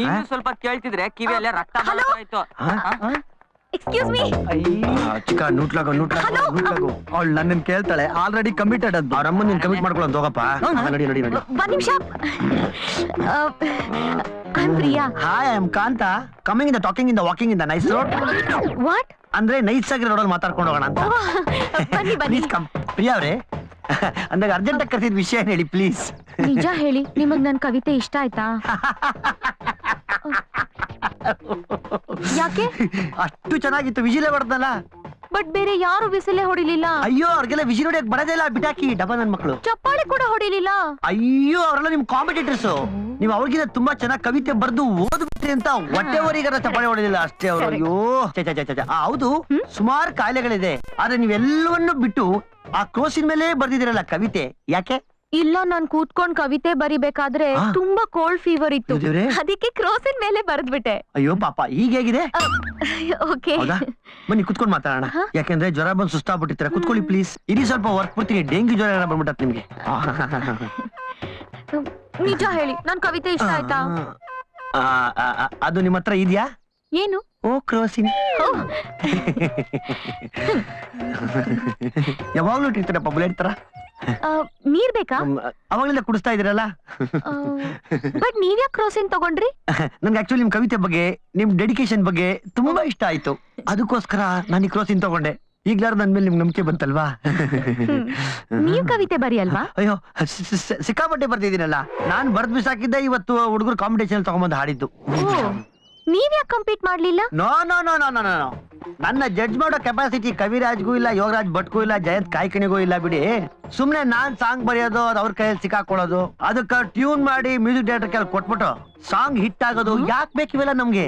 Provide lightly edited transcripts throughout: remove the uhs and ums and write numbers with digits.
ನೀನು ಸ್ವಲ್ಪ ಕೇಳ್ತಿದ್ರೆ ಕಿವಿಯಲ್ಲೇ ರಕ್ತ ಬರ್ತಾಯಿತ್ತು. Excuse me. ಚಿಕ್ಕ ನೂಟ್ಲಾಗೋ ಅವಳು ನನ್ನನ್ನು ಕೇಳ್ತಾಳೆ. ಆಲ್ರೆಡಿ ಕಮಿಟೆಡ್ ಅಂತ. ಅವ್ರ ಅಮ್ಮ ನೀನ್ ಕಮಿಟ್ ಮಾಡ್ಕೊಳ್ಳೋದು ಹೋಗಪ್ಪ. ನಡಿ. ಒಂದ್ ನಿಮಿಷ. Priya. Hi, I am Kantha. Coming in the talking in the walking in the nice road. What? ಅಂದ್ರೆ ನೈಸ್ ಆಗಿ ರೋಡಲ್ಲಿ ಮಾತಾಡ್ಕೊಂಡು ಹೋಗೋಣ ಅಂತ. ಬನ್ನಿ. ಪ್ರಿಯಾ ಅವ್ರೆ, ಅಂದಾಗ ಅರ್ಜೆಂಟ್ ಆಗಿ ಕರ್ಸಿದ ವಿಷಯ ಹೇಳಿ ಪ್ಲೀಸ್. ನಿಜ ಹೇಳಿ, ನಿಮಗ್ ನನ್ ಕವಿತೆ ಇಷ್ಟ ಆಯ್ತಾ? ಯಾಕೆ? ಅಷ್ಟು ಚೆನ್ನಾಗಿತ್ತು, ವಿಜಿಲೇ ಹೊಡೆದಲ್ಲ. ಬಟ್ ಬೇರೆ ಯಾರು ವಿಸಿಲೇ ಹೊಡಿಲಿಲ್ಲ. ಅಯ್ಯೋ, ಅವ್ರಿಗೆಲ್ಲ ವಿಜಿಲ್ ಹೊಡಿಯಕ್ ಬರೋದೇ ಇಲ್ಲ, ಬಿಟಾಕಿ ಡಬ್ಬ ನನ್ ಮಕ್ಕಳು. ಚಪ್ಪಾಳೆ ಕೂಡ ಹೊಡಿಲಿಲ್ಲ. ಅಯ್ಯೋ, ಅವರೆಲ್ಲ ನಿಮ್ ಕಾಂಪಿಟೇಟರ್ಸ್. ನೀವು ಅವ್ರಿಗಿಂತ ತುಂಬಾ ಚೆನ್ನಾಗಿ ಕವಿತೆ ಬರ್ದು ಓದ್ಬಿಟ್ರಿ ಅಂತ ಹೊಟ್ಟೆವರಿಗಾರ ಚಪ್ಪಾಳೆ ಹೊಡಿಲಿಲ್ಲ ಅಷ್ಟೇ ಅವರು. ಅಯ್ಯೋ ಹೌದು, ಸುಮಾರು ಕಾಯಿಲೆಗಳಿದೆ, ಆದ್ರೆ ನೀವೆಲ್ಲವನ್ನೂ ಬಿಟ್ಟು ಆ ಕ್ರೋಸಿನ ಮೇಲೆ ಬರ್ದಿದಿರಲ್ಲ ಕವಿತೆ, ಯಾಕೆ? ಇಲ್ಲ, ನಾನ್ ಕೂತ್ಕೊಂಡ್ ಕವಿತೆ ಬರಿಬೇಕಾದ್ರೆ ತುಂಬಾ ಕೋಲ್ಡ್ ಫೀವರ್ ಇತ್ತು, ಅದಕ್ಕೆ ಕ್ರೋಸಿನ್ ಮೇಲೆ ಬರೆದ್ಬಿಟ್ಟೆ. ಅಯ್ಯೋ ಪಾಪ, ಈಗ ಹೇಗಿದೆ? ಓಕೆ, ಬನ್ನಿ ಕುತ್ಕೊಂಡ್ ಮಾತಾಡೋಣ. ಯಾಕಂದ್ರೆ ಜ್ವರ ಬಂದು ಸುಸ್ತಾಗ್ಬಿಟ್ಟಿರ್ತೀರ. ಕುತ್ಕೊಳ್ಳಿ ಪ್ಲೀಸ್. ಇಡೀ ಸ್ವಲ್ಪ ವರ್ಕ್ ಕೊಡ್ತೀನಿ. ಡೆಂಗ್ಯೂ ಜ್ವರ ಬಂದ್ಬಿಟ್ಟತ್ ನಿಮ್ಗೆ. ನಿಜ ಹೇಳಿ, ನನ್ ಕವಿತೆ ಇಷ್ಟ ಆಯ್ತಾ? ಅದು ನಿಮ್ಮ ಹತ್ರ ಇದೆಯಾ? ಏನು? ಓ ಕ್ರೋಸಿನ್. ಯಾವಾಗ್ಲೂ ಇಟ್ಟಿರ್ತೀರಪ್ಪ ಬುಲೆಟ್ ತರ. ನೀರ್ ಬೇಕಾ? ಅವಾಗಲಿಂದ ಕುಡಿಸ್ತಾ ಇದೀರಲ್ಲ. ಬಟ್ ನೀವ್ಯಾಕ್ ಕ್ರೋಸಿನ್ ತಗೊಂಡ್ರಿ? ನನ್ಗೆ ಆಕ್ಚುಲಿ ನಿಮ್ ಕವಿತೆ ಬಗ್ಗೆ, ನಿಮ್ ಡೆಡಿಕೇಶನ್ ಬಗ್ಗೆ ತುಂಬಾ ಇಷ್ಟ ಆಯ್ತು. ಅದಕ್ಕೋಸ್ಕರ ನಾನು ಈ ಕ್ರೋಸಿನ್ ತಗೊಂಡೆ. ಈಗ್ಲಾರ ನನ್ ಮೇಲೆ ನಿಮ್ಗೆ ನಂಬಿಕೆ ಬಂತಲ್ವಾ? ನೀವ್ ಕವಿತೆ ಬರಿ ಅಲ್ವಾ? ಅಯ್ಯೋ, ಸಿಕ್ಕಾಪಟ್ಟೆ ಬರ್ತಿದ್ದೀನಲ್ಲ. ನಾನ್ ಬರ್ದ್ ಬಿಸಾಕಿದ್ದೆ. ಇವತ್ತು ಹುಡುಗರು ಕಾಂಪಿಟೇಷನ್ ತಗೊಂಬಂದು ಹಾಡಿದ್ದು. ನೀವ್ಯಾಕ್ ಕಂಪೀಟ್ ಮಾಡ್ಲಿಲ್ಲ? No no no no no no. ನನ್ನ ಜಡ್ಜ್ ಮಾಡೋ ಕೆಪಾಸಿಟಿ ಕವಿರಾಜ್ಗೂ ಇಲ್ಲ, ಯೋಗರಾಜ್ ಭಟ್ಗೂ ಇಲ್ಲ, ಜಯಂತ್ ಕಾಯ್ಕಣಿಗೂ ಇಲ್ಲ ಬಿಡಿ. ಸುಮ್ನೆ ನಾನ್ ಸಾಂಗ್ ಬರೆಯೋದು, ಅದು ಅವ್ರ ಕೈಯಲ್ಲಿ ಸಿಕ್ಕಾಕೊಳ್ಳೋದು, ಅದಕ್ಕ ಟ್ಯೂನ್ ಮಾಡಿ ಮ್ಯೂಸಿಕ್ ಡೈರೆಕ್ಟರ್ ಕೈಯಲ್ಲಿ ಕೊಟ್ಬಿಟ್ಟು ಸಾಂಗ್ ಹಿಟ್ ಆಗೋದು ಯಾಕೆ ಬೇಕಿವೆಲ್ಲ ನಮ್ಗೆ?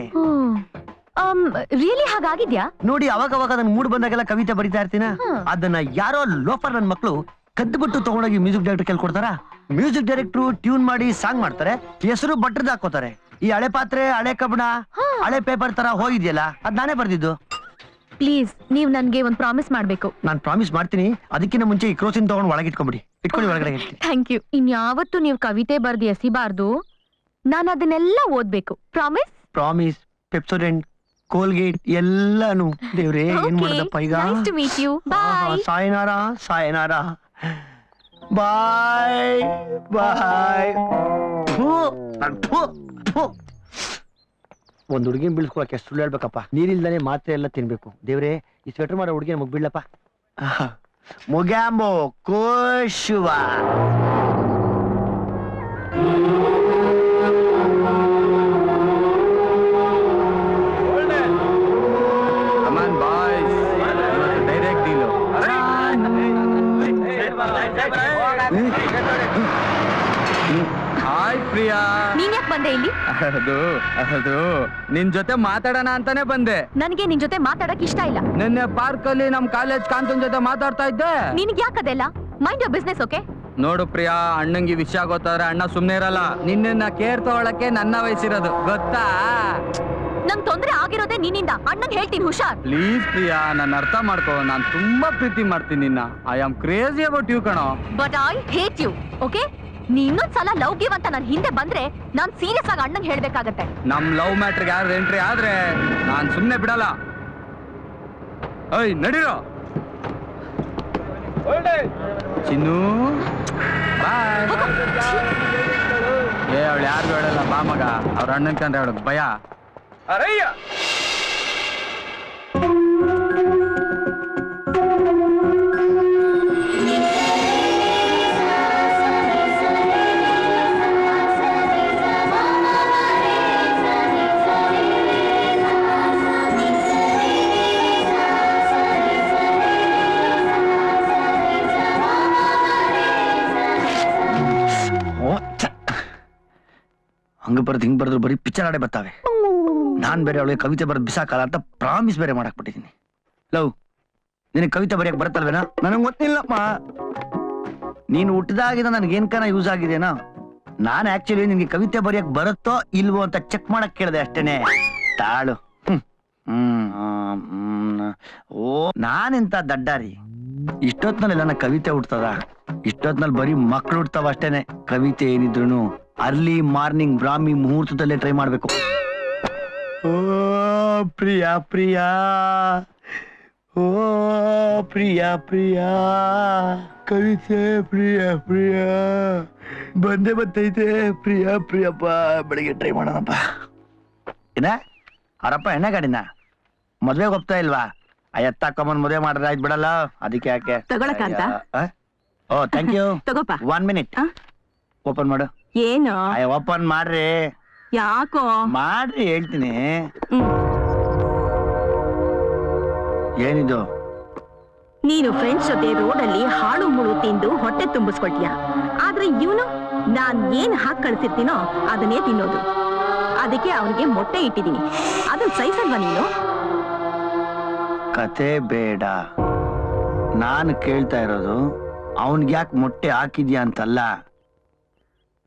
ರಿಯಲಿ ಹಾಗಾಗಿದ್ಯಾ? ನೋಡಿ, ಅವಾಗ ನನ್ ಮೂಡ್ ಬಂದಾಗೆಲ್ಲ ಕವಿತೆ ಬರಿತಾ ಇರ್ತೀನ. ಅದನ್ನ ಯಾರೋ ಲೋಫರ್ ನನ್ ಮಕ್ಳು ಕದ್ಬಿಟ್ಟು ತಗೊಂಡೋಗಿ ಮ್ಯೂಸಿಕ್ ಡೈರೆಕ್ಟರ್ ಕೈಯಲ್ಲಿ ಕೊಡ್ತಾರ. ಮ್ಯೂಸಿಕ್ ಡೈರೆಕ್ಟ್ರು ಟ್ಯೂನ್ ಮಾಡಿ ಸಾಂಗ್ ಮಾಡ್ತಾರೆ, ಹೆಸರು ಬಟ್ರದ್ ಹಾಕೋತಾರೆ. ಈ ಹಳೆ ಪಾತ್ರೆ, ಹಳೆ ಕಬ್ಬಣ, ಹಳೆ ಪೇಪರ್ ತರ ಹೋಗಿದ್ಯಲ್ಲ, ಅದ್ ನಾನೇ ಬರ್ದಿದ್ದು. ಪ್ಲೀಸ್, ನೀವ್ ನನ್ಗೆ ಒಂದ್ ಪ್ರಾಮಿಸ್ ಮಾಡ್ಬೇಕು. ನಾನ್ ಪ್ರಾಮಿಸ್ ಮಾಡ್ತೀನಿ. ಅದಕ್ಕಿಂತ ಮುಂಚೆ ಈ ಕ್ರೋಸಿನ್ ತಗೊಂಡು ಒಳಗೆ ಇಟ್ಕೊಂಬಿಡಿ. ಇಟ್ಕೊಳ್ಳಿ ಒಳಗಡೆ. Thank you. ಇನ್ಯಾವತ್ತು ನೀವ್ ಕವಿತೆ ಬರ್ದಿ ಎಸಿಬಾರ್ದು. ನಾನ್ ಅದನ್ನೆಲ್ಲ ಓದ್ಬೇಕು. ಪ್ರಾಮಿಸ್? ಪ್ರಾಮಿಸ್. ಪೆಪ್ಸೋಡೆಂಟ್, ಕೋಲ್ಗೇಟ್ ಎಲ್ಲಾನು. ದೇವ್ರೇ, ಏನ್ ಮಾಡೋದಪ್ಪ ಈಗ? Nice to meet you. Bye. ಸಾಯನಾರ ಸಾಯನಾರ. Bye bye. ಒಂದ್ ಹುಡುಗಿನ ಬೀಳ್ಸ್ಕೊಳಕ್ಕೆ ಸುಳ್ಳು ಹೇಳ್ಬೇಕಪ್ಪ. ನೀರಿಲ್ದಾನೆ ಮಾತ್ರೆ ಎಲ್ಲ ತಿನ್ಬೇಕು. ದೇವ್ರೆ, ಈ ಸ್ವೆಟರ್ ಮಾಡೋ ಹುಡುಗಿನ ಮುಗ್ ಬೀಳಪ್ಪ. ಮುಗ್ಯಾಂಬೋ ಕೋಶುವ. ಹಾಯ್ ಪ್ರಿಯಾ. ನೀನ್ ಯಾಕೆ ಬಂದೆ ಇಲ್ಲಿ? ಅದು ನಿನ್ ಜೊತೆ ಮಾತಾಡೋಣ ಅಂತಾನೆ ಬಂದೆ. ನನಗೆ ನಿನ್ ಜೊತೆ ಮಾತಾಡಕ್ ಇಷ್ಟ ಇಲ್ಲ. ನಿನ್ನೆ ಪಾರ್ಕ್ ಅಲ್ಲಿ ನಮ್ ಕಾಲೇಜ್ ಕಾಂತನ್ ಜೊತೆ ಮಾತಾಡ್ತಾ ಇದ್ದೆ. ನಿನ್ಗೆ ಯಾಕದೆಲ್ಲ? Mind your business, okay? ನೋಡು ಪ್ರಿಯಾ, ಅಣ್ಣಂಗೆ ವಿಷಯ ಗೊತ್ತಾದ್ರೆ ಅಣ್ಣ ಸುಮ್ನೆ ಇರಲ್ಲ. ನಿನ್ನ ಕೇರ್ ತಗೊಳಕ್ಕೆ ನನ್ನ ವಯಸ್ಸಿರೋದು ಗೊತ್ತಾ? ನಂಗ್ ತೊಂದ್ರೆ ಆಗಿರೋದೇ ನಿನ್ನಿಂದ. ಅಣ್ಣಂಗ್ ಹೇಳ್ತೀನಿ, ಹುಷಾರ್. ಪ್ಲೀಸ್ ಪ್ರಿಯಾ, ನನ್ನ ಅರ್ಥ ಮಾಡ್ಕೋ. ನಾನ್ ತುಂಬಾ ಪ್ರೀತಿ ಮಾಡ್ತೀನಿ ನಿನ್ನ. I am crazy about you ಕಣೋ. But I hate you, okay? ನೀ ಇನ್ನೊಂದ್ಸಲ ಲವ್ ಗಿವ್ ಅಂತ ನನ್ ಹಿಂದೆ ಬಂದ್ರೆ ನಾನ್ ಸೀರಿಯಸ್ ಆಗಿ ಅಣ್ಣಂಗ್ ಹೇಳ್ಬೇಕಾಗತ್ತೆ. ನಮ್ ಲವ್ ಮ್ಯಾಟ್ರಿಗೆ ಯಾರು ಎಂಟ್ರಿ ಆದ್ರೆ ನಾನ್ ಸುಮ್ನೆ ಬಿಡಲ್ಲ. ಐ ನಡೀರೋ ಚಿನ್ನು. ಬಾಯ್. ಅವಳು ಯಾರಿಗೂ ಹೇಳಲ್ಲ ಬಾ ಮಗ. ಅವ್ರ ಅಣ್ಣನ್ ಕಂಡ್ರೆ ಅವಳಿಗೆ ಭಯ. ಅರಯ್ಯ. ಹಂಗ ಬರ್ದು ಹಿಂಗ್ ಬರ್ದ್ರು ಬರೀ ಪಿಕ್ಚರ್ ಆಡೇ ಬರ್ತಾವೆ. ನಾನ್ ಬೇರೆ ಅವಳಿಗೆ ಕವಿತೆ ಬರ್ದು ಬಿಸಾಕಲ್ಲ ಅಂತ ಪ್ರಾಮಿಸ್ ಬೇರೆ ಮಾಡಾಕ್ಬಿಟ್ಟಿದ್ದೀನಿ. ಲವ್, ನಿನಗೆ ಕವಿತೆ ಬರೆಯಕ್ ಬರುತ್ತಲ್ವೇನಾ? ನನಗೆ ಗೊತ್ತಿಲ್ಲಪ್ಪ. ನೀನು ಹುಟ್ಟಿದಾಗಿಂದ ನನ್ಗೇನ್ ಕನ ಯೂಸ್ ಆಗಿದೆನಾ? ನಾನು ಆಕ್ಚುಲಿ ನಿನ್ಗೆ ಕವಿತೆ ಬರೆಯಕ್ ಬರುತ್ತೋ ಇಲ್ವೋ ಅಂತ ಚೆಕ್ ಮಾಡಕ್ ಕೇಳಿದೆ ಅಷ್ಟೇನೆ. ತಾಳು. ಓ, ನಾನೆಂತ ದಡ್ಡಾರಿ. ಇಷ್ಟೊತ್ನಲ್ಲಿ ನನ್ನ ಕವಿತೆ ಹುಡ್ತದ? ಇಷ್ಟೊತ್ನಲ್ಲಿ ಬರೀ ಮಕ್ಳು ಹುಡ್ತಾವ ಅಷ್ಟೇನೆ. ಕವಿತೆ ಏನಿದ್ರು ಅರ್ಲಿ ಮಾರ್ನಿಂಗ್ ಬ್ರಾಹ್ಮಿ ಮುಹೂರ್ತದಲ್ಲೇ ಟ್ರೈ ಮಾಡ್ಬೇಕು. ಓ ಪ್ರಿಯಾ ಪ್ರಿಯಾ, ಓ ಪ್ರಿಯಾ ಪ್ರಿಯಾ, ಕವಿತೆ ಪ್ರಿಯಾ ಪ್ರಿಯಾ ಬಂದೇ ಬರ್ತೈತೆ. ಪ್ರಿಯಾ ಪ್ರಿಯಪ್ಪ, ಬೆಳಿಗ್ಗೆ ಟ್ರೈ ಮಾಡೋಣಪ್ಪ. ಏನ ಅವರಪ್ಪ ಎಣ್ಣೆ ಗಾಡಿನ ಮದ್ವೆಗೆ ಹೋಗ್ತಾ ಇಲ್ವಾ? ಎತ್ತಾಕೊಂಬಂದ್ ಮದುವೆ ಮಾಡಿದ್ರೆ ಆಯ್ತು ಬಿಡಲ್ಲ. ಅದಕ್ಕೆ ಯಾಕೆ ತಗೊಳಕಂತ? ಓ ಥ್ಯಾಂಕ್ ಯು. ತಗೋಪ. 1 minute ಓಪನ್ ಮಾಡು. ಏನು? ಓಪನ್ ಮಾಡ್ರಿ. ಯಾಕೋ? ಮಾಡ್ರಿ ಹೇಳ್ತೀನಿ. ಏನಿದು? ನೀನು ಫ್ರೆಂಡ್ಸ್ ಜೊತೆ ರೋಡಲ್ಲಿ ಹಾಳು ಮುಳು ತಿಂದು ಹೊಟ್ಟೆ ತುಂಬಿಸ್ಕೊಳ್ತೀಯ. ಆದ್ರೆ ಇವನು ನಾನ್ ಏನ್ ಹಾಕಿ ಕಳ್ಸಿರ್ತೀನೋ ಅದನ್ನೇ ತಿನ್ನೋದು. ಅದಕ್ಕೆ ಅವನಿಗೆ ಮೊಟ್ಟೆ ಇಟ್ಟಿದ್ದೀನಿ. ಅದನ್ನ ಸಹಿಸಲ್ವಾ ನೀನು? ಕತೆ ಬೇಡ, ನಾನು ಕೇಳ್ತಾ ಇರೋದು ಅವನ್ಗೆ ಯಾಕೆ ಮೊಟ್ಟೆ ಹಾಕಿದ್ಯಾ ಅಂತಲ್ಲ,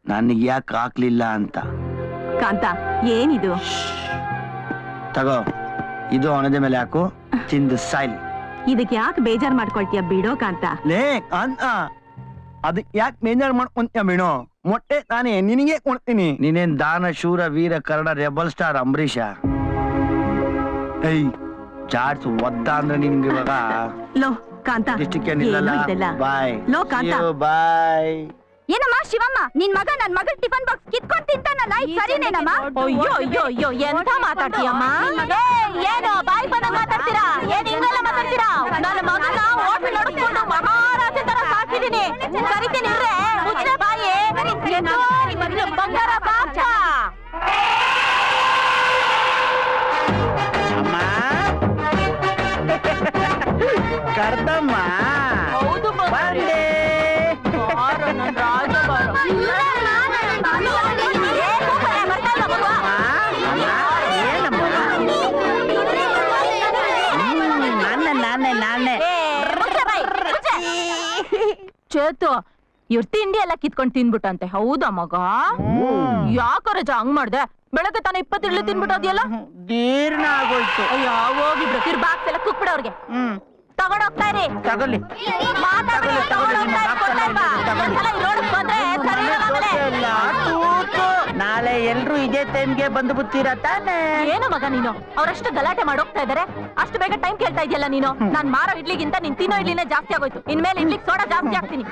ನನಗೆ ಯಾಕೆ ಹಾಕ್ಲಿಲ್ಲ ಅಂತ. ಕಾಂತ, ಏನಿದು? ತಗೋ, ಇದು ಅವನದೇ ಮೇಲೆ ಹಾಕು, ತಿಂದು ಸಾಯ್ಲಿ. ಇದಕ್ಕೆ ಯಾಕೆ ಬೇಜಾರ್ ಮಾಡ್ಕೊಳ್ತೀಯ? ಬಿಡೋ ಕಾಂತ. ಲೇ ಕಾಂತ, ಅದು ಯಾಕೆ ಬೇಜಾರು ಮಾಡ್ಕೊಂತೀಯ? ಬಿಡೋ, ಮೊಟ್ಟೆ ತಾನೇ ನಿನಗೆ ಕೊಡ್ತೀನಿ. ನೀನೇನ್ ದಾನ ಶೂರ ವೀರ ಕರ್ಣ ರೆಬಲ್ ಸ್ಟಾರ್ ಅಂಬರೀಷ? ಏಯ್ ಚಾರ್ಜ್ ಒದ್ದ ಅಂದ್ರೆ ನಿನ್ಗೆ ಇವಾಗ ಲೋ ಕಾಂತ, ಏನು ಇದೆಲ್ಲ? ಬಾಯ್. ಲೋ ಕಾಂತ, ಬಾಯ್. ಏನಮ್ಮ ಶಿವಮ್ಮ, ನಿನ್ ಮಗ ನನ್ ಮಗಳ ಟಿಫನ್ ಬಾಕ್ಸ್ ಕಿತ್ಕೊಂಡ್ ತಿಂತಾನಲ್ಲ, ಇದು ಸರಿನೇನಮ್ಮ? ಅಯ್ಯೋ ಅಯ್ಯೋ ಅಯ್ಯೋ, ಎಂತ ಮಾತಾಡ್ತೀಯಮ್ಮ? ಏನು ಬಾಯಿ ಬಂದಾಗ ಮಾತಾಡ್ತೀರಾ? ಏನ್ ಹಿಂಗೆಲ್ಲ ಮಾತಾಡ್ತೀರಾ? ನನ್ನ ಮಗನ ಹೋಟೆಲ್ ನೋಡ್ಕೊಂಡು ಮಹಾರಾಜ ತರ ಸಾಕಿದೀನಿ. ಕರಿತೀನಿ ಇರ್ರೆ, ಮುಚ್ಚೆ ಬಾಯಿ. ಬಂಗಾರ ಬಾಪ. ಕರ್ದಮ್ಮ ಹೌದು ಬಂದೆ. ಚೇತು, ಇವ್ರ ತಿಂಡಿ ಎಲ್ಲ ಕಿತ್ಕೊಂಡ್ ತಿನ್ಬಿಟ್ಟಂತೆ. ಹೌದಾ ಮಗ? ಯಾಕ ರಜಾ ಹಂಗ್ ಮಾಡ್ದೆ? ಬೆಳಗ್ಗೆ ತಾನೆ 20 ಇಡ್ಲಿ ತಿನ್ಬಿಟ್ಟೋದಿಯಲ್ಲ? ಜೀರ್ಣ ಆಗೋಯ್ತು. ಅಯ್ಯೋ ಹೋಗಿಬ್ರು, ತಿರ್ ಬಾಕ್ಸ್ ಎಲ್ಲ ಕುಕ್ಬಿಡವ್ರಿಗೆ. ತಗೊಂಡೋಗ್ತಾ ಇರಿ. ತಗೊಳ್ಳಿ. ನಾಳೆ ಎಲ್ರು ಇದೇ ಟೈಮ್ಗೆ ಬಂದು ಬಿಡ್ತೀರಾ ತಾನೆ? ಏನು ಮಗ ನೀನು? ಅವ್ರಷ್ಟು ಗಲಾಟೆ ಮಾಡೋಗ್ತಾ ಇದಾರೆ, ಅಷ್ಟು ಬೇಗ ಟೈಮ್ ಕೇಳ್ತಾ ಇದೆಯಲ್ಲ ನೀನು. ನಾನ್ ಮಾರೋ ಇಡ್ಲಿಗಿಂತ ನೀನ್ ತಿನ್ನೋ ಇಡ್ಲಿನೇ ಜಾಸ್ತಿ ಆಗೋಯ್ತು. ಇನ್ಮೇಲೆ ಇಡ್ಲಿಗೆ ಸೋಡಾ ಜಾಸ್ತಿ ಹಾಕ್ತೀನಿ.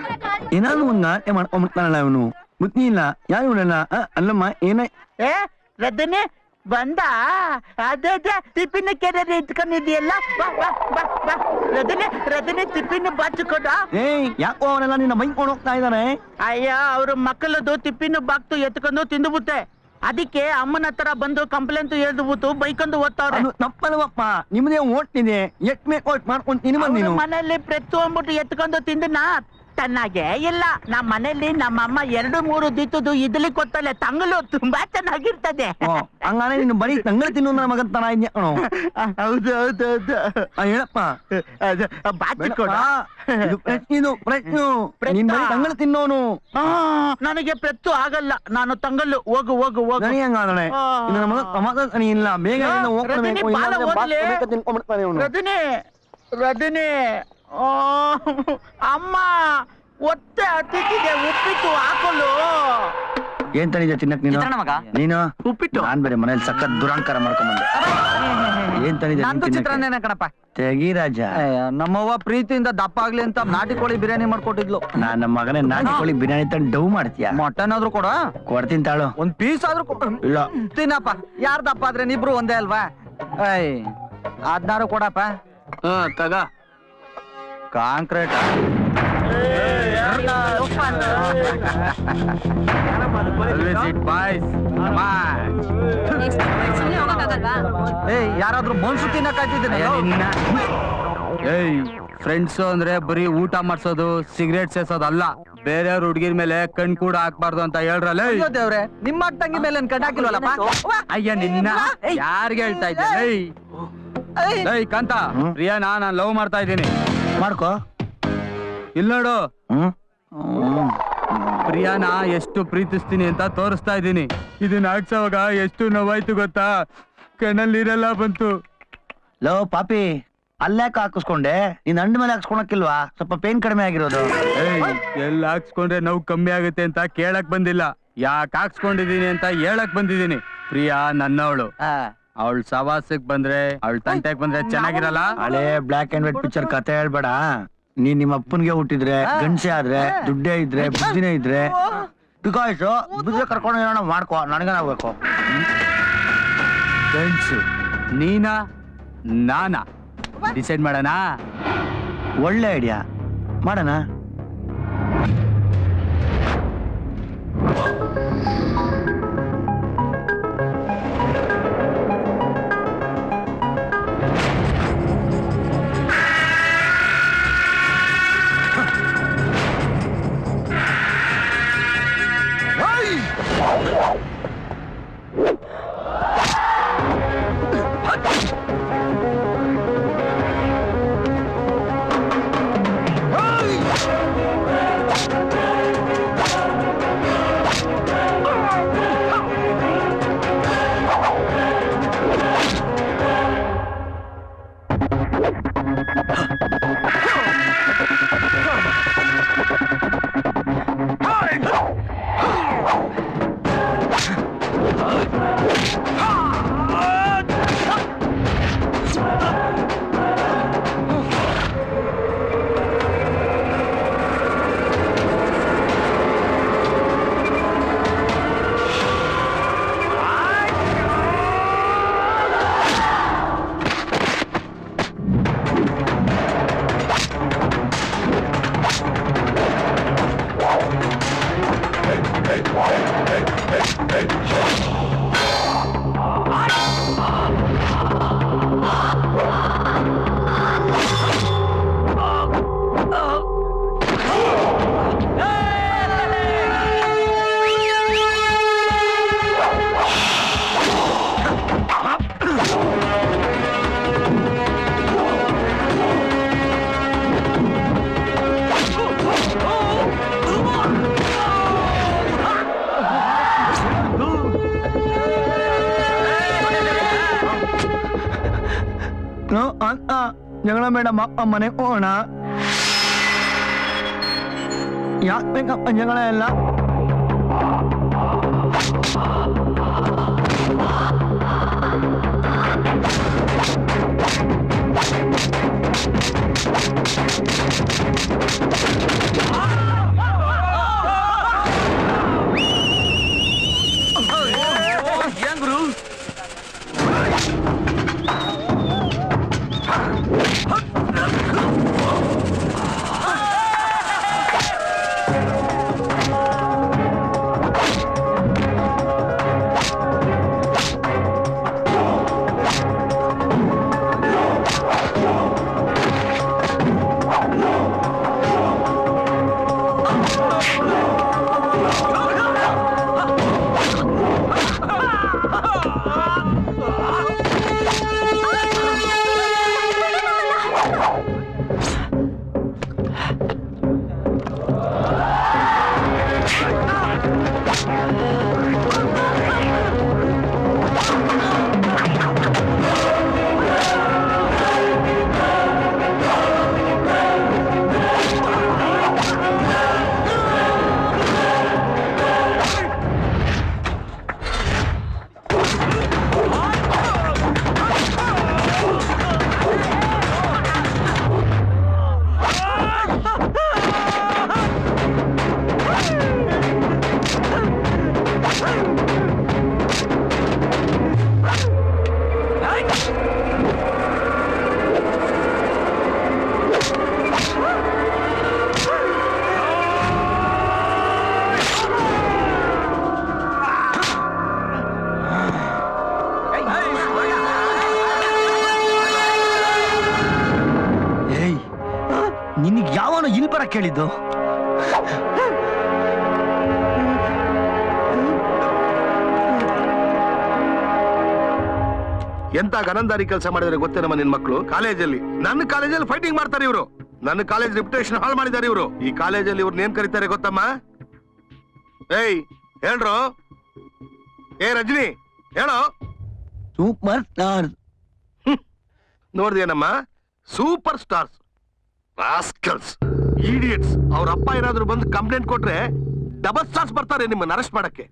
ಏನಾದ್ರು ಒಂದ್ ನಾಟ್ಯ ಮಾಡ್ಕೊಂಡ್ಬಿಡ್ತಾನಲ್ಲ ಇವನು. ಬುದ್ಧಿ ಇಲ್ಲ ಯಾರು ನೋಡಲ್ಲ. ಅಲ್ಲಮ್ಮ ಏನ ರದ್ದನೆ ಬಂದ? ಅದೇ ಟಿಫಿನ್ ಕೆರೆ ಇಟ್ಕೊಂಡಿದ್ಯಲ್ಲ, ರದನೆ ಟಿಫಿನ್ ಬಾಚಿಕೊಡ. ಯಾಕೋ ಅವನೆಲ್ಲ ನಿನ್ನ ಬೈಕೊಂಡು ಹೋಗ್ತಾ ಇದಾರೆ? ಅಯ್ಯ, ಅವ್ರ ಮಕ್ಕಳದು ಟಿಫಿನ್ ಬಾಕ್ತು ಎತ್ಕೊಂಡು ತಿಂದುಬಿಟ್ಟೆ. ಅದಕ್ಕೆ ಅಮ್ಮನ ಹತ್ರ ಬಂದು ಕಂಪ್ಲೇಂಟ್ ಹೇಳ್ದುಬಿಟ್ಟು ಬೈಕೊಂಡು ಓದ್ತಾವ್ರೆ. ತಪ್ಪಲ್ವಪ್ಪ, ನಿಮ್ದೇ ಓಟ್ತಿದೆ. ಎಟ್ಮೆ ಓಟ್ ಮಾಡ್ಕೊಂಡು ತಿನ್ಬಂದು ಮನೆಯಲ್ಲಿ ಪ್ರತಿಯೊಂದ್ಬಿಟ್ಟು ಎತ್ಕೊಂಡು ತಿಂದನಾ ಚೆನ್ನಾಗೆ ಇಲ್ಲ. ನಮ್ಮ ಮನೇಲಿ ನಮ್ಮಮ್ಮ 2-3 ದಿತ್ತದು ಇಡ್ಲಿ ಕೊತ್ತಲೆ ತಂಗಲು ತುಂಬಾ ಚೆನ್ನಾಗಿರ್ತದೆ. ಹಂಗಾನೆ ನೀನು ಬರೀ ತಂಗಳು ತಿನ್ನೋ ನನ್ನ ಮಗನ್ ತರ ಇದ್ಯಾ? ಹೌದು ಹೌದು ಹೌದು. ಹೇಳಪ್ಪ, ತಂಗಳು ತಿನ್ನೋನು. ನನಗೆ ಪ್ರತ್ತು ಆಗಲ್ಲ, ನಾನು ತಂಗಲ್ಲು. ಹೋಗು ಹೋಗು ಹೋಗು. ಹಂಗಾದ್ರೆ ನನ್ನ ಮಗ ಸಮಾಧಾನ ಇಲ್ಲ. ಬೇಗ ರಜನಿ ರಜನಿ, ಅಮ್ಮ ಒತ್ತೆ ಹತ್ತಿದೆ, ಉಪ್ಪಿಟ್ಟು ಹಾಕಲು. ಏನ್ ತಂದಿದ್ದೆ ತಿನ್ನಕ್ ನೀನು? ನೀನು ಉಪ್ಪಿಟ್ಟು. ನಾನ್ ಬೇರೆ ಮನೇಲಿ ಸಖತ್ ದುರಾಂಕಾರ ಮಾಡ್ಕೊಂಡ್ಬಂದೆ. ಏನ್ ತಂದಿದ್ದೆ? ಚಿತ್ರಾನ್ನ ಕಣಪ್ಪ. ತೆಗಿ ರಾಜ. ನಮ್ಮವ್ವ ಪ್ರೀತಿಯಿಂದ ದಪ್ಪ ಆಗ್ಲಿ ಅಂತ ನಾಟಿ ಕೋಳಿ ಬಿರಿಯಾನಿ ಮಾಡ್ಕೊಟ್ಟಿದ್ಲು. ನಮ್ಮ ಮಗನೇ ನಾಟಿ ಕೋಳಿ ಬಿರಿಯಾನಿ ತಂದು ಡವ್ ಮಾಡ್ತೀಯ? ಮಟನ್ ಆದ್ರೂ ಕೊಡ. ಕೊಡ್ತೀನಿ ತಾಳು. ಒಂದ್ ಪೀಸ್ ಆದ್ರೂ ಇಲ್ಲ ತಿನ್ನಪ್ಪ. ಯಾರ್ ದಪ್ಪ ಆದ್ರೆ ಇಬ್ರು ಒಂದೇ ಅಲ್ವಾ? ಅದ್ನಾರು ಕೊಡಪ್ಪ. ತಗ ಕಾಂಕ್ರೀಟ್. ಯಾರಾದ್ರೂ ಮನ್ಸು ತಿನ್ನಕ್ಕಾಗ್ತಿದ್ದೀನಿ. ಫ್ರೆಂಡ್ಸ್ ಅಂದ್ರೆ ಬರೀ ಊಟ ಮಾಡ್ಸೋದು, ಸಿಗರೇಟ್ ಸೇಸೋದಲ್ಲ. ಬೇರೆಯವ್ರ ಹುಡ್ಗಿರ್ ಮೇಲೆ ಕಣ್ ಕೂಡ ಹಾಕ್ಬಾರ್ದು ಅಂತ ಹೇಳ್ರಲ್ಲ ದೇವ್ರೆ. ನಿಮ್ಮ ತಂಗಿ ಮೇಲೆ ಕಣ್ ಹಾಕಿಲ್ವಲ್ಲಪ್ಪ? ಅಯ್ಯ ನಿನ್ನ ಯಾರಿಗೆ ಹೇಳ್ತಾ ಇದ್ದೀನಿ? ಕಾಂತ, ಪ್ರಿಯಾನ ನಾನ್ ಲವ್ ಮಾಡ್ತಾ ಇದ್ದೀನಿ. ಮಾಡ್ಕೋ. ಇಲ್ಲ ನೋಡು, ಪ್ರಿಯಾನ ಎಷ್ಟು ಪ್ರೀತಿಸ್ತೀನಿ ಅಂತ ತೋರಿಸ್ತಾ ಇದ್ದೀನಿ. ಇದನ್ನ ಆಡ್ಸೋವಾಗ ಎಷ್ಟು ನೋವಾಯ್ತು ಗೊತ್ತಾ? ಕಣ್ಣಲ್ಲಿ ನೀರೆಲ್ಲ ಬಂತು. ಲೋ ಪಾಪಿ, ಅಲ್ಲಾಕ ಹಾಕಿಸ್ಕೊಂಡೆ ನೀನ್ ಅಂಡ್ ಮೇಲೆ ಹಾಕ್ಸ್ಕೊಳಕ್ಕಿಲ್ವಾ? ಸ್ವಲ್ಪ ಪೇನ್ ಕಡಿಮೆ ಆಗಿರೋದು. ಎಲ್ಲ ಹಾಕ್ಸ್ಕೊಂಡ್ರೆ ನೋವು ಕಮ್ಮಿ ಆಗುತ್ತೆ ಅಂತ ಕೇಳಕ್ ಬಂದಿಲ್ಲ, ಯಾಕೆ ಹಾಕ್ಸ್ಕೊಂಡಿದೀನಿ ಅಂತ ಹೇಳಕ್ ಬಂದಿದೀನಿ. ಪ್ರಿಯಾ ನನ್ನವಳು, ಅವಳ ಸವಾಸಕ್ ಬಂದ್ರೆ ಅವಳ ತಂಟೆಗ್ ಬಂದ್ರೆ ಚೆನ್ನಾಗಿರಲ್ಲ. ಹಳೆ ಬ್ಲಾಕ್ ಅಂಡ್ ವೈಟ್ ಪಿಕ್ಚರ್ ಕತೆ ಹೇಳ್ಬೇಡ. ನೀನ್ ನಿಮ್ಮ ಅಪ್ಪನ್ಗೆ ಹುಟ್ಟಿದ್ರೆ, ಗಂಡಸೆ ಆದ್ರೆ, ದುಡ್ಡೇ ಇದ್ರೆ, ಬುದ್ಧಿನೇ ಇದ್ರೆ, ಬಿಕಾಸ್ ಬುದ್ಧಿ ಕರ್ಕೊಂಡು ಏನೋ ಮಾಡ್ಕೋ, ನನಗೇನಾಗ್ಬೇಕು? ಗಂಡ್ಸು ನೀನಾ ನಾನಾ ಡಿಸೈಡ್ ಮಾಡೋಣ. ಒಳ್ಳೆ ಐಡಿಯಾ, ಮಾಡೋಣ. ಜಗಳ ಮೇಡಮ್, ಅಪ್ಪ ಮನೆ ಹೋಗೋಣ. ಯಾಕೆ ಬೇಕಪ್ಪ ಜಗಳ ಎಲ್ಲ? ನಿನಗೆ ಯಾವನು ಇಲ್ಲಿ ಬರಕ್ ಹೇಳಿದ್ದು? ಎಂತ ಗನಂದಾರಿ ಕೆಲಸ ಮಾಡಿದ್ರೆ ಗೊತ್ತೇನಮ್ಮ ನಿನ್ ಮಕ್ಕಳು? ಕಾಲೇಜಲ್ಲಿ, ನನ್ನ ಕಾಲೇಜಲ್ಲಿ ಫೈಟಿಂಗ್ ಮಾಡ್ತಾರೆ ಇವರು. ನನ್ನ ಕಾಲೇಜ್ ರೆಪ್ಯುಟೇಷನ್ ಹಾಳು ಮಾಡಿದ್ದಾರೆ ಇವರು. ಈ ಕಾಲೇಜಲ್ಲಿ ಇವ್ರನ್ನ ಏನ್ ಕರೀತಾರೆ ಗೊತ್ತಮ್ಮ? ಏಯ್ ಹೇಳ್ರು, ಏ ರಜನಿ ಹೇಳೋ. Super star. ನೋಡ್ದೇನಮ್ಮ, ಸೂಪರ್ ಸ್ಟಾರ್ಸ್, ರಾಸ್ಕಲ್ಸ್, ಇಡಿಯಟ್ಸ್. ಅವ್ರ ಅಪ್ಪ ಏನಾದ್ರು ಬಂದು ಕಂಪ್ಲೇಂಟ್ ಕೊಟ್ರೆ ಡಬಲ್ ಸ್ಟಾರ್ಸ್ ಬರ್ತಾರೆ ನಿಮ್ಮನ್ನ ಅರೆಸ್ಟ್ ಮಾಡಕ್ಕೆ.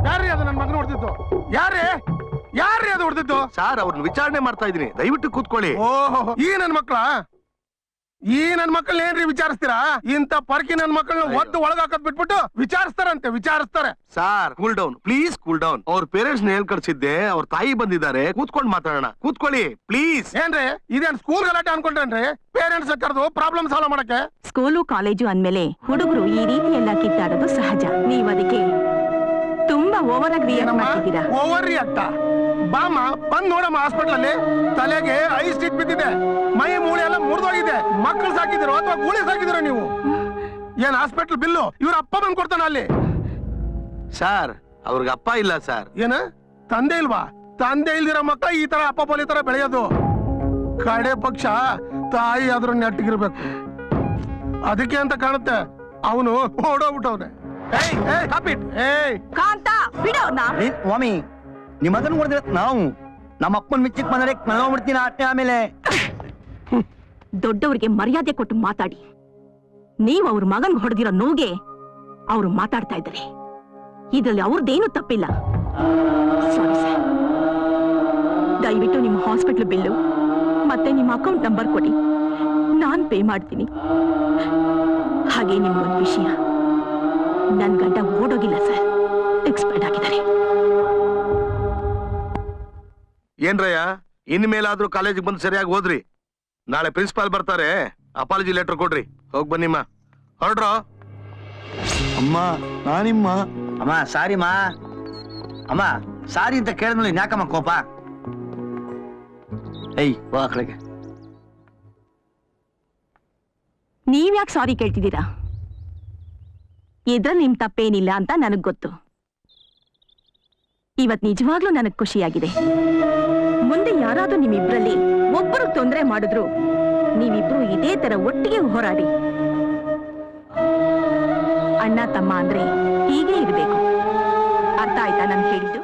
ಯಾರೇ ಅದು ನನ್ನ ಮಗನ ಹೊಡೆದಿದ್ದು? ಯಾರೇ ಅದು ಹೊಡೆದಿದ್ದು? ಸರ್, ಅವ್ರನ್ನ ವಿಚಾರಣೆ ಮಾಡ್ತಾ ಇದೀನಿ, ದಯವಿಟ್ಟು ಕೂತ್ಕೊಳ್ಳಿ. ಓಹೋ, ಈ ನನ್ ಮಕ್ಕಳನ್ನ ಏನ್ರಿ ವಿಚಾರಿಸ್ತೀರಾ? ಇಂತ ಪರ್ಕಿ ನನ್ ಮಕ್ಕಳನ್ನ ಒದ್ದು ಒಳಗಾಕದ್ ಬಿಟ್ಬಿಟ್ಟು ವಿಚಾರಿಸ್ತಾರೆ. Sir, cool down, please cool down. ಅವ್ರ ಪೇರೆಂಟ್ಸ್ ಹೇಳ್ ಕಳ್ಸಿದ್ದೆ, ಅವ್ರ ತಾಯಿ ಬಂದಿದ್ದಾರೆ, ಕೂತ್ಕೊಂಡು ಮಾತಾಡೋಣ. ಕೂತ್ಕೊಳ್ಳಿ ಪ್ಲೀಸ್. ಏನ್ರಿ ಇದೇನ್ ಸ್ಕೂಲ್ ಗಲಾಟೆ ಅನ್ಕೊಂಡ್ರೇನ್ರಿ? ಪೇರೆಂಟ್ಸ್ ಕರೆದು ಪ್ರಾಬ್ಲಮ್ ಸಾಲ್ವ್ ಮಾಡಕ್ಕೆ? ಸ್ಕೂಲು ಕಾಲೇಜು ಅಂದ್ಮೇಲೆ ಹುಡುಗರು ಈ ರೀತಿ ಎಲ್ಲ ಕಿತ್ತಾಡೋದು ಸಹಜ. ನೀವ್ ಅದಕ್ಕೆ ತುಂಬಾ ಓವರ್ ಆಗಿ ರಿಯಾಕ್ಟ್ ಮಾಡ್ತಿದ್ದೀರಾ. Over react? ಬಾಮ ಬಂದ್ ನೋಡಮ್ಮ ಹಾಸ್ಪಿಟಲ್ ಅಲ್ಲಿ. ತಲೆಗೆ ಐಸ್ ಸ್ಟಿಕ್ ಬಿದ್ದಿದೆ, ಮೈ ಮೂಳೆ ಎಲ್ಲ ಮುರಿದೋಗಿದೆ. ಮಕ್ಕಳು ಸಾಕಿದಿರೋ ಅಥವಾ ಗೂಳಿ ಸಾಕಿದಿರೋ ನೀವು? ಏನ್ ಹಾಸ್ಪಿಟಲ್ ಬಿಲ್ಲು ಇವ್ರ ಅಪ್ಪ ಬಂದ್ ಕೊಡ್ತಾನ ಅಲ್ಲಿ? ಸರ್, ಅವ್ರಿಗೆ ಅಪ್ಪ ಇಲ್ಲ ಸರ್. ಏನ ತಂದೆ ಇಲ್ವಾ? ತಂದೆ ಇಲ್ದಿರೋ ಮಕ್ಕಳ ಈ ತರ ಅಪ್ಪ ಬೋಲಿ ತರ ಬೆಳೆಯೋದು. ಕಡೆ ಪಕ್ಷ ತಾಯಿ ಆದ್ರೂ ನೆಟ್ಟಿಗಿರ್ಬೇಕು. ಅದಕ್ಕೆ ಅಂತ ಕಾಣುತ್ತೆ ಅವನು ಓಡೋಗ್ಬಿಟ್ಟವ್ನೆ. ಕಾಂತ ಬಿಡೋಣ. ಸ್ವಾಮಿ, ನಿಮ್ಮ ಮಗನ್ ಹೊಡೆದ್ರೆ ನಾವು ನಮ್ಮ ಅಪ್ಪನ ಮಿಚ್ಚಿಕ್ ಬಂದ್ರೆ ಕಳ್ಕೊಂಡ್ಬಿಡ್ತೀನಿ ಅಟ್ಟೆ. ಆಮೇಲೆ ದೊಡ್ಡವ್ರಿಗೆ ಮರ್ಯಾದೆ ಕೊಟ್ಟು ಮಾತಾಡಿ. ನೀವು ಅವ್ರ ಮಗನ್ ಹೊಡೆದಿರೋ ನೋಗೆ ಅವ್ರು ಮಾತಾಡ್ತಾ ಇದ್ದಾರೆ. ಇದ್ರಲ್ಲಿ ಅವ್ರದ್ದೇನು ತಪ್ಪಿಲ್ಲ. Sorry sir. ದಯವಿಟ್ಟು ನಿಮ್ಮ ಹಾಸ್ಪಿಟಲ್ ಬಿಲ್ಲು ಮತ್ತೆ ನಿಮ್ಮ ಅಕೌಂಟ್ ನಂಬರ್ ಕೊಡಿ, ನಾನ್ ಪೇ ಮಾಡ್ತೀನಿ. ಹಾಗೆ ನಿಮ್ಗೊಂದು ವಿಷಯ, ನನ್ ಗಂಡ ಓಡೋಗಿಲ್ಲ ಸರ್, ಎಕ್ಸ್ಪೈರ್ಡ್ ಆಗಿದ್ದಾರೆ. ಏನ್ರಯ್ಯ, ಇನ್ಮೇಲಾದ್ರೂ ಕಾಲೇಜಿಗೆ ಬಂದು ಸರಿಯಾಗಿ ಓದ್ರಿ. ನಾಳೆ ಪ್ರಿನ್ಸಿಪಾಲ್ ಬರ್ತಾರೆ, ಅಪಾಲಜಿ ಲೆಟರ್ ಕೊಡ್ರಿ. ಹೋಗ್ ಬನ್ನಿಮ್ಮ, ಹೊರಡ್ರೋ. ಅಮ್ಮ, ನಾನಿಮ್ಮ. ಅಮ್ಮ ಸಾರಿಮ್ಮ. ಅಮ್ಮ ಸಾರಿ ಅಂತ ಕೇಳಿದ್ಮೇಲೆ ಯಾಕಮ್ಮ ಕೋಪ? ಏಯ್ ಬಾ ಕಡೆಗೆ. ನೀವ್ಯಾಕೆ ಸಾರಿ ಕೇಳ್ತಿದ್ದೀರಾ? ಇದ್ರಲ್ಲಿ ನಿಮ್ ತಪ್ಪೇನಿಲ್ಲ ಅಂತ ನನಗ್ ಗೊತ್ತು. ಇವತ್ ನಿಜವಾಗ್ಲೂ ನನಗ್ ಖುಷಿಯಾಗಿದೆ. ಮುಂದೆ ಯಾರಾದ್ರೂ ನಿಮ್ಮಿಬ್ರಲ್ಲಿ ಒಬ್ಬರು ತೊಂದರೆ ಮಾಡಿದ್ರು ನೀವಿಬ್ರು ಇದೇ ತರ ಒಟ್ಟಿಗೆ ಹೋರಾಡಿ. ಅಣ್ಣ ತಮ್ಮ ಅಂದ್ರೆ ಹೀಗೆ ಇರ್ಬೇಕು. ಅರ್ಥ ಆಯ್ತಾ ನಾನು ಹೇಳಿದ್ದು?